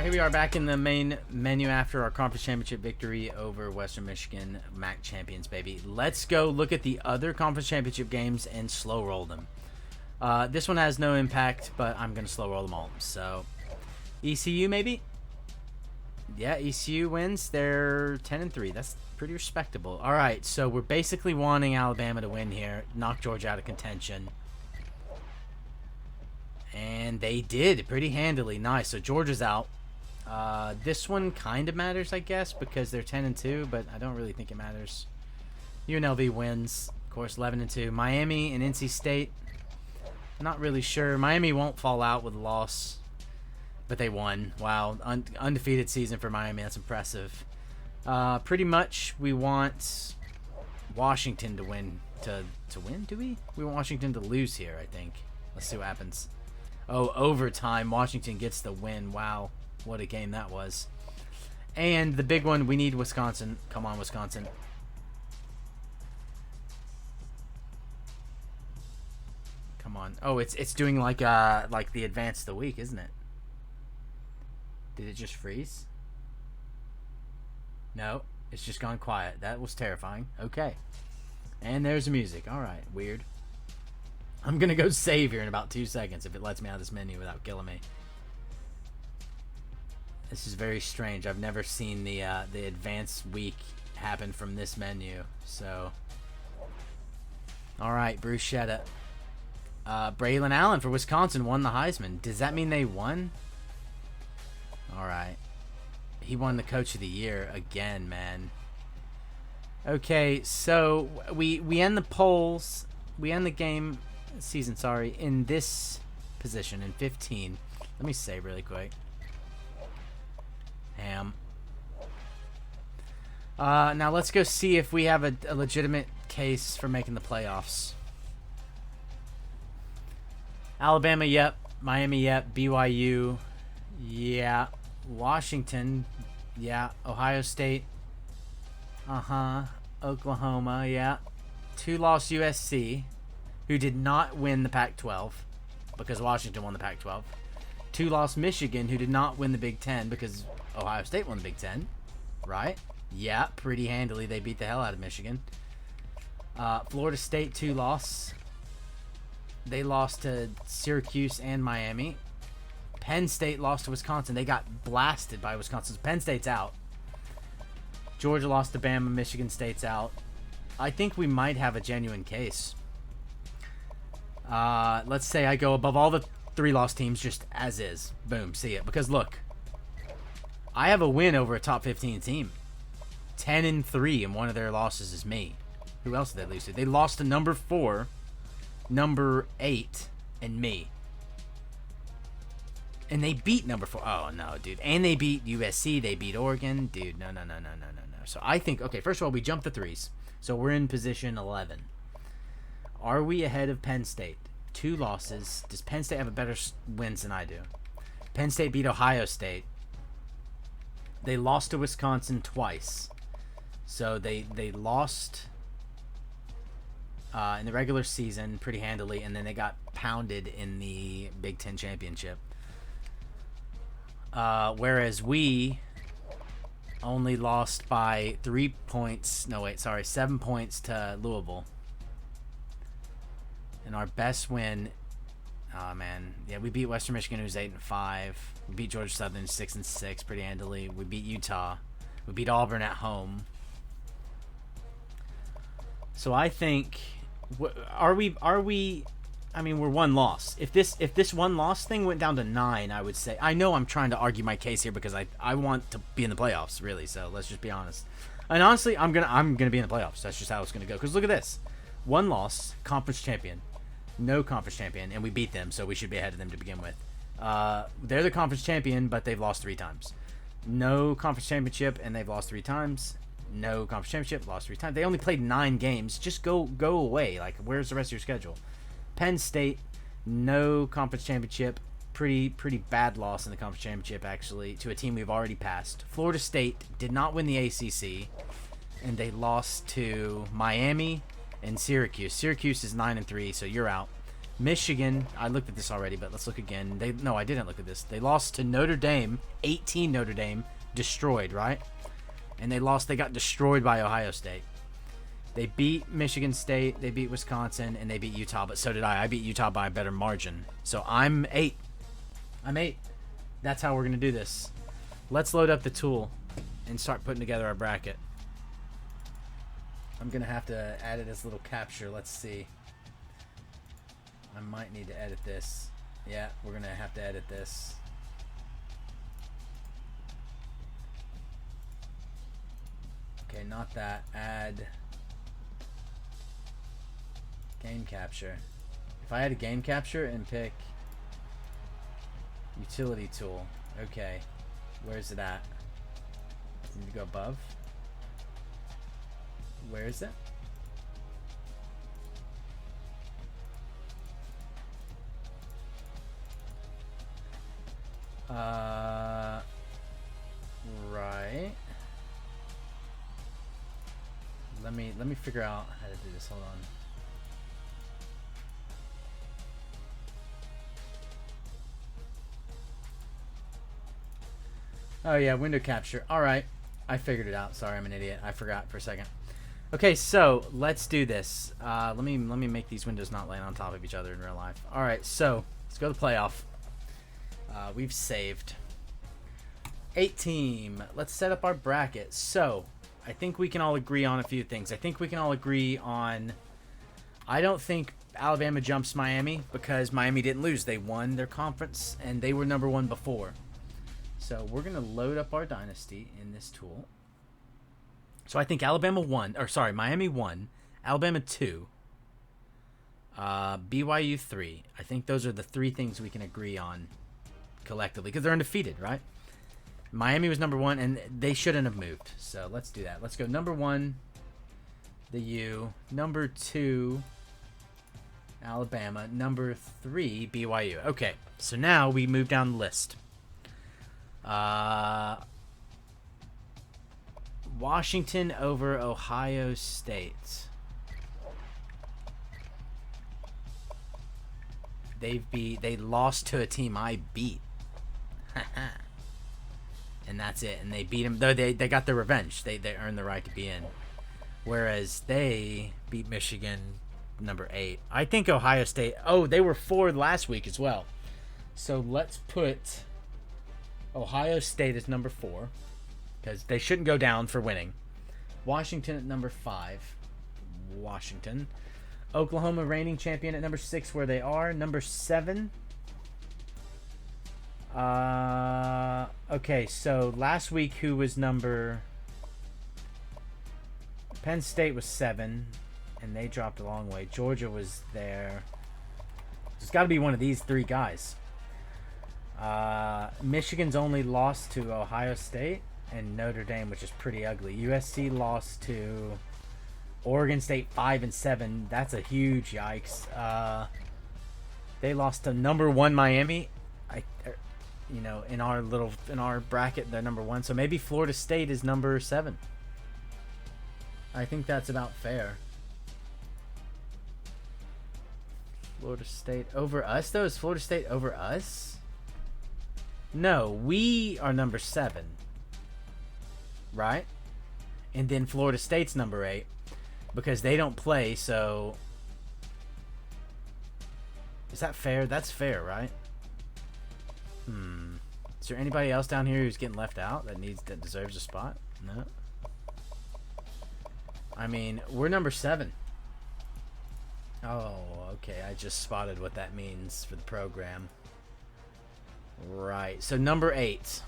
Here we are back in the main menu after our conference championship victory over Western Michigan, MAC champions, baby. Let's go look at the other conference championship games and slow roll them. This one has no impact, but I'm going to slow roll them all. So, ECU maybe? Yeah, ECU wins. They're 10-3. That's pretty respectable. All right, so we're basically wanting Alabama to win here, knock Georgia out of contention. And they did pretty handily. Nice. So Georgia's out. This one kind of matters, I guess, because they're 10-2, but I don't really think it matters. UNLV wins, of course, 11-2. Miami and NC State, not really sure. Miami won't fall out with a loss, but they won. Wow, undefeated season for Miami. That's impressive. Pretty much, we want Washington to win. To win, do we? We want Washington to lose here, I think. Let's see what happens. Oh, overtime. Washington gets the win. Wow. What a game that was. And the big one, we need Wisconsin. Come on, Wisconsin. Come on. Oh, it's doing like the advance of the week, isn't it? Did it just freeze? No, it's just gone quiet. That was terrifying. Okay. And there's the music. All right, weird. I'm going to go save here in about 2 seconds if it lets me out of this menu without killing me. This is very strange. I've never seen the advanced week happen from this menu. So, all right, Bruschetta. Braylon Allen for Wisconsin won the Heisman. Does that mean they won? All right. He won the Coach of the Year again, man. Okay, so we end the polls. We end the game season, sorry, in this position, in 15. Let me save really quick. Now let's go see if we have a legitimate case for making the playoffs. Alabama, yep. Miami, yep. BYU, yeah. Washington, yeah. Ohio State, Oklahoma, yeah. 2-loss USC, who did not win the Pac-12 because Washington won the Pac-12. 2-loss Michigan, who did not win the Big Ten because Ohio State won the Big Ten, right? Yeah, pretty handily. They beat the hell out of Michigan. Florida State, 2-loss. They lost to Syracuse and Miami. Penn State lost to Wisconsin. They got blasted by Wisconsin. So Penn State's out. Georgia lost to Bama. Michigan State's out. I think we might have a genuine case. Let's say I go above all the 3-loss teams just as is. Boom, see it. Because look, I have a win over a top 15 team. 10-3, and one of their losses is me. Who else did they lose to? They lost to number 4, number 8, and me. And they beat number 4. Oh, no, dude. And they beat USC. They beat Oregon. Dude, no. So I think, okay, first of all, we jumped the 3s. So we're in position 11. Are we ahead of Penn State? 2 losses. Does Penn State have a better wins than I do? Penn State beat Ohio State. They lost to Wisconsin twice. So they lost in the regular season pretty handily, and then they got pounded in the Big Ten championship. Whereas we only lost by 3 points. No, wait, sorry, 7 points to Louisville. And our best win, oh man, yeah, we beat Western Michigan, who's 8-5. We beat Georgia Southern 6-6, pretty handily. We beat Utah. We beat Auburn at home. So I think, are we? I mean, we're 1 loss. If this 1 loss thing went down to 9, I would say. I know I'm trying to argue my case here because I want to be in the playoffs, really. So let's just be honest. And honestly, I'm gonna be in the playoffs. That's just how it's gonna go. Because look at this, 1 loss, conference champion, no conference champion, and we beat them, so we should be ahead of them to begin with. They're the conference champion, but they've lost 3 times. No conference championship, and they've lost 3 times. No conference championship, lost 3 times. They only played 9 games. Just go away. Like, where's the rest of your schedule? Penn State, no conference championship. Pretty bad loss in the conference championship, actually, to a team we've already passed. Florida State did not win the ACC, and they lost to Miami and Syracuse. Syracuse is 9-3, so you're out. Michigan, I looked at this already, but let's look again. No, I didn't look at this. They lost to Notre Dame, 18 Notre Dame, destroyed, right? And they got destroyed by Ohio State. They beat Michigan State, they beat Wisconsin, and they beat Utah, but so did I. I beat Utah by a better margin. So I'm 8. I'm 8. That's how we're going to do this. Let's load up the tool and start putting together our bracket. I'm going to have to add it as a little capture. Let's see. I might need to edit this. Yeah, we're going to have to edit this. Okay, not that. Add game capture. If I had a game capture and pick utility tool. Okay. Where's it at? Need to go above. Where is it? Right. Let me figure out how to do this. Hold on. Oh yeah, window capture. All right, I figured it out. Sorry, I'm an idiot. I forgot for a second. Okay, so let's do this. Let me make these windows not laying on top of each other in real life. All right, so let's go to the playoff. We've saved 8 team. Let's set up our bracket. So I think we can all agree on a few things. I think we can all agree on. I don't think Alabama jumps Miami because Miami didn't lose. They won their conference and they were number 1 before. So we're going to load up our Dynasty in this tool. So I think Miami 1, Alabama 2, BYU 3. I think those are the 3 things we can agree on collectively because they're undefeated, right? Miami was number 1, and they shouldn't have moved. So let's do that. Let's go number 1, the U. Number 2, Alabama. Number 3, BYU. Okay, so now we move down the list. Washington over Ohio State. They lost to a team I beat. And that's it. And they beat them. Though they got their revenge. They earned the right to be in. Whereas they beat Michigan, number 8. I think Ohio State. Oh, they were 4 last week as well. So let's put Ohio State as number 4. Because they shouldn't go down for winning. Washington at number 5. Washington. Oklahoma reigning champion at number 6 where they are. Number 7. Okay, so last week who was number... Penn State was 7, and they dropped a long way. Georgia was there. It's got to be one of these 3 guys. Michigan's only lost to Ohio State and Notre Dame, which is pretty ugly. USC lost to Oregon State 5 and 7. That's a huge yikes. They lost to number 1 Miami. In our bracket, they're number 1. So maybe Florida State is number 7. I think that's about fair. Florida State over us, though? Is Florida State over us? No, we are number 7. Right? And then Florida State's number 8. Because they don't play, so... Is that fair? That's fair, right? Is there anybody else down here who's getting left out that deserves a spot? No. I mean, we're number 7. Oh, okay. I just spotted what that means for the program. Right. So number 8.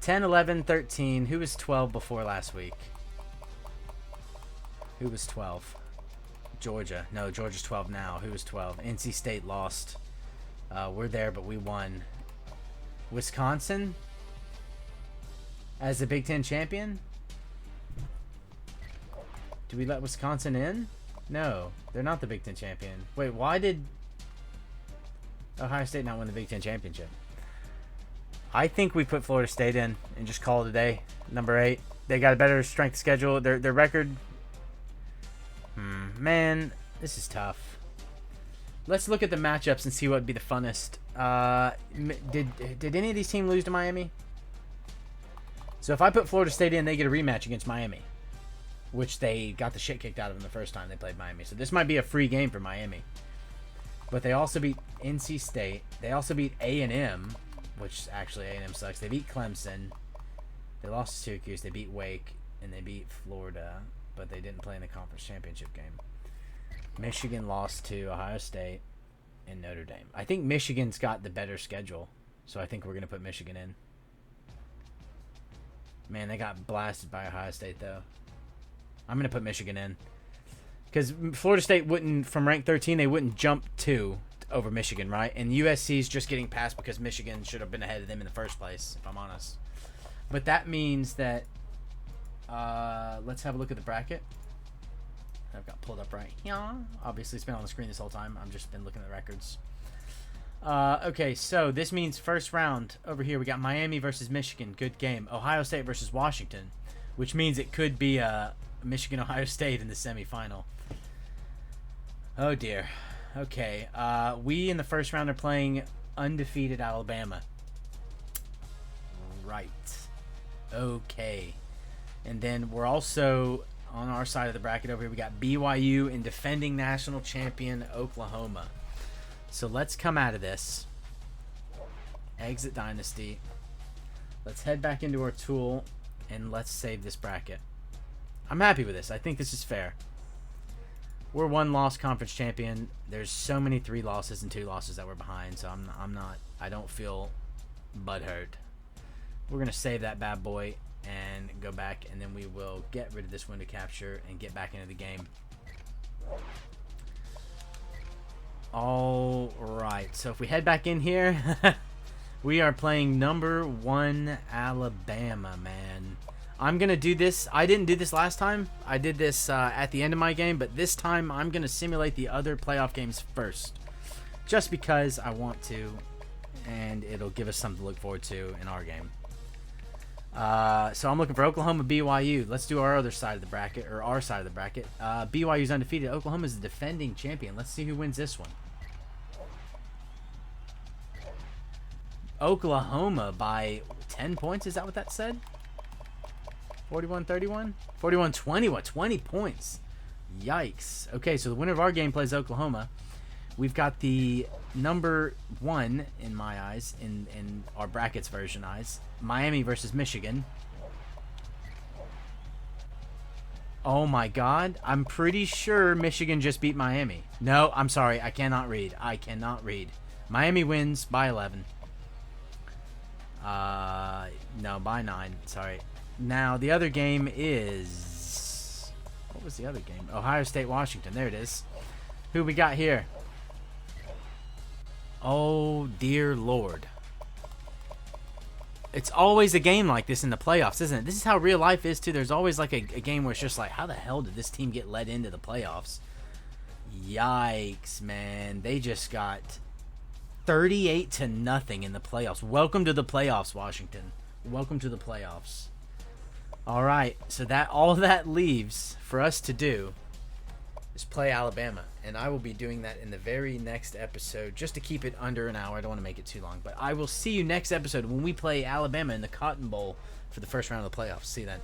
10, 11, 13. Who was 12 before last week? Who was 12? Georgia. No, Georgia's 12 now. Who was 12? NC State lost. We're there, but we won. Wisconsin as the Big Ten champion? Do we let Wisconsin in? No, they're not the Big Ten champion. Wait, why did Ohio State not win the Big Ten championship? I think we put Florida State in and just call it a day. Number 8. They got a better strength schedule. Their record... Man, this is tough. Let's look at the matchups and see what would be the funnest. Did any of these teams lose to Miami? So if I put Florida State in, they get a rematch against Miami, which they got the shit kicked out of them the first time they played Miami. So this might be a free game for Miami. But they also beat NC State. They also beat A&M, which actually A&M sucks. They beat Clemson. They lost to Syracuse. They beat Wake. And they beat Florida. But they didn't play in the conference championship game. Michigan lost to Ohio State and Notre Dame. I think Michigan's got the better schedule. So I think we're going to put Michigan in. Man, they got blasted by Ohio State, though. I'm going to put Michigan in. Because Florida State wouldn't, from rank 13, they wouldn't jump 2 over Michigan, right? And USC's just getting passed because Michigan should have been ahead of them in the first place, if I'm honest. But that means that, let's have a look at the bracket. I've got pulled up right here. Obviously, it's been on the screen this whole time. I've just been looking at the records. Okay, so this means first round over here. We got Miami versus Michigan. Good game. Ohio State versus Washington, which means it could be Michigan-Ohio State in the semifinal. Oh, dear. Okay, we in the first round are playing undefeated Alabama. Right. Okay. And then we're also on our side of the bracket over here. We got BYU and defending national champion Oklahoma. So let's come out of this. Exit Dynasty. Let's head back into our tool and let's save this bracket. I'm happy with this. I think this is fair. We're 1-loss conference champion. There's so many 3 losses and 2 losses that we're behind, so I don't feel butthurt. We're gonna save that bad boy and go back, and then we will get rid of this window capture and get back into the game. All right, so if we head back in here, we are playing number 1 Alabama, man. I'm gonna do this. I didn't do this last time. I did this at the end of my game, but this time I'm gonna simulate the other playoff games first, just because I want to, and it'll give us something to look forward to in our game. So I'm looking for Oklahoma, BYU. Let's do our other side of the bracket, or our side of the bracket. BYU's undefeated. Oklahoma's the defending champion. Let's see who wins this one. Oklahoma by 10 points. Is that what that said? 41-31? 41-20. 20 points. Yikes. Okay, so the winner of our game plays Oklahoma. We've got the number 1, in my eyes, in our brackets version eyes, Miami versus Michigan. Oh my god. I'm pretty sure Michigan just beat Miami. No, I'm sorry. I cannot read. Miami wins by 11. No, by 9. Sorry. Now, the other game is... What was the other game? Ohio State, Washington. There it is. Who we got here? Oh, dear Lord. It's always a game like this in the playoffs, isn't it? This is how real life is, too. There's always like a game where it's just like, how the hell did this team get let into the playoffs? Yikes, man. They just got 38-0 in the playoffs. Welcome to the playoffs, Washington. Welcome to the playoffs. All right, so all that leaves for us to do is play Alabama, and I will be doing that in the very next episode, just to keep it under an hour. I don't want to make it too long, but I will see you next episode when we play Alabama in the Cotton Bowl for the first round of the playoffs. See you then.